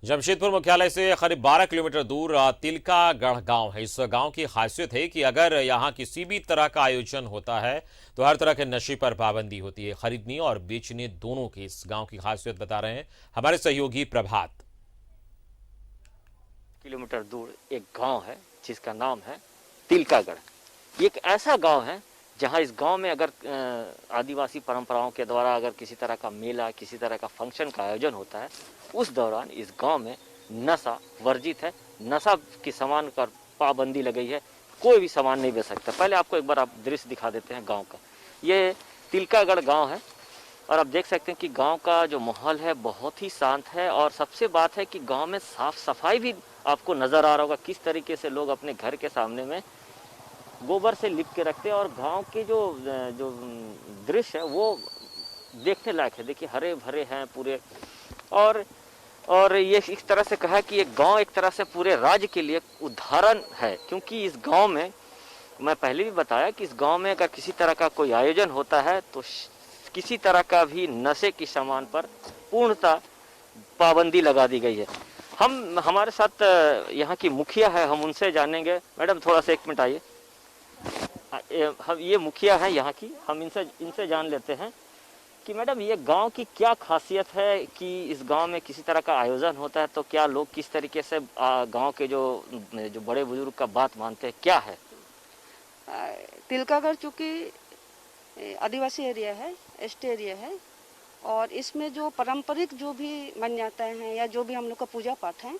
जमशेदपुर मुख्यालय से करीब 12 किलोमीटर दूर तिलकागढ़ गांव है। इस गांव की खासियत है कि अगर यहां किसी भी तरह का आयोजन होता है तो हर तरह के नशे पर पाबंदी होती है। खरीदने और बेचने दोनों की इस गांव की खासियत बता रहे हैं हमारे सहयोगी प्रभात। किलोमीटर दूर एक गांव है जिसका नाम है तिलकागढ़। ये एक ऐसा गांव है जहां इस गांव में अगर आदिवासी परंपराओं के द्वारा अगर किसी तरह का मेला, किसी तरह का फंक्शन का आयोजन होता है, उस दौरान इस गांव में नशा वर्जित है। नशा की सामान पर पाबंदी लगी है, कोई भी सामान नहीं बेच सकता। पहले आपको एक बार आप दृश्य दिखा देते हैं गाँव का। ये तिलकागढ़ गाँव है और आप देख सकते हैं कि गांव का जो माहौल है बहुत ही शांत है। और सबसे बात है कि गांव में साफ सफाई भी आपको नजर आ रहा होगा, किस तरीके से लोग अपने घर के सामने में गोबर से लिप के रखते हैं। और गांव के जो जो दृश्य है वो देखने लायक है। देखिए हरे भरे हैं पूरे। और और ये इस तरह से कहा कि ये गांव एक तरह से पूरे राज्य के लिए उदाहरण है, क्योंकि इस गांव में मैं पहले भी बताया कि इस गांव में अगर किसी तरह का कोई आयोजन होता है तो किसी तरह का भी नशे की सामान पर पूर्णतः पाबंदी लगा दी गई है। हम हमारे साथ यहाँ की मुखिया है, हम उनसे जानेंगे। मैडम थोड़ा सा 1 मिनट आइए। हम ये मुखिया है यहाँ की, हम इनसे इनसे जान लेते हैं कि मैडम ये गांव की क्या खासियत है कि इस गांव में किसी तरह का आयोजन होता है तो क्या लोग किस तरीके से गांव के जो जो बड़े बुजुर्ग का बात मानते हैं, क्या है? तिलकागढ़ चूँकि आदिवासी एरिया है, एसटी एरिया है, और इसमें जो पारंपरिक जो भी मान्यताएं हैं या जो भी हम लोग का पूजा पाठ है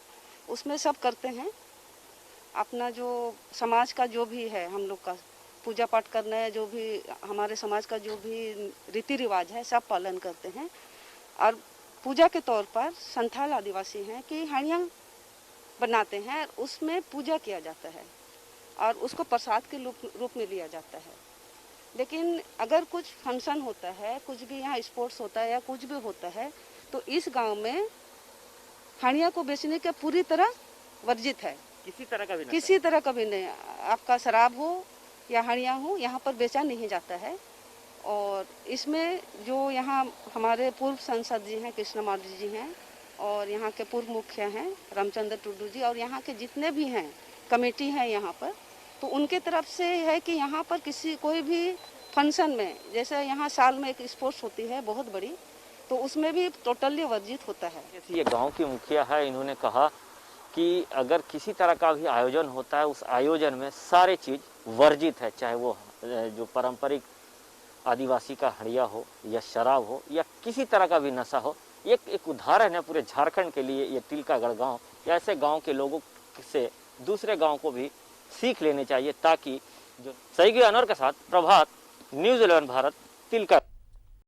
उसमें सब करते हैं। अपना जो समाज का जो भी है, हम लोग का पूजा पाठ करना है, जो भी हमारे समाज का जो भी रीति रिवाज है सब पालन करते हैं। और पूजा के तौर पर संथाल आदिवासी हैं कि हाड़ियाँ बनाते हैं, उसमें पूजा किया जाता है और उसको प्रसाद के रूप में लिया जाता है। लेकिन अगर कुछ फंक्शन होता है, कुछ भी यहाँ स्पोर्ट्स होता है या कुछ भी होता है, तो इस गांव में हाड़िया को बेचने का पूरी तरह वर्जित है। किसी तरह का भी किसी तरह का भी नहीं। आपका शराब हो या हाड़िया हो, यहाँ पर बेचा नहीं जाता है। और इसमें जो यहाँ हमारे पूर्व सांसद जी हैं, कृष्ण मार्डी जी हैं, और यहाँ के पूर्व मुखिया हैं रामचंद्र टुडू जी, और यहाँ के जितने भी हैं कमेटी हैं यहाँ पर, तो उनके तरफ से है कि यहाँ पर कोई भी फंक्शन में, जैसे यहाँ साल में एक स्पोर्ट्स होती है बहुत बड़ी, तो उसमें भी टोटली वर्जित होता है। ये गांव की मुखिया है, इन्होंने कहा कि अगर किसी तरह का भी आयोजन होता है उस आयोजन में सारे चीज़ वर्जित है, चाहे वो जो पारंपरिक आदिवासी का हड़िया हो या शराब हो या किसी तरह का भी नशा हो। एक उदाहरण है पूरे झारखंड के लिए ये तिलकागढ़ गाँव। ऐसे गाँव के लोगों से दूसरे गाँव को भी सीख लेनी चाहिए, ताकि जो सहयोगी अनवर के साथ प्रभात, न्यूज़ 11 भारत, तिलकागढ़।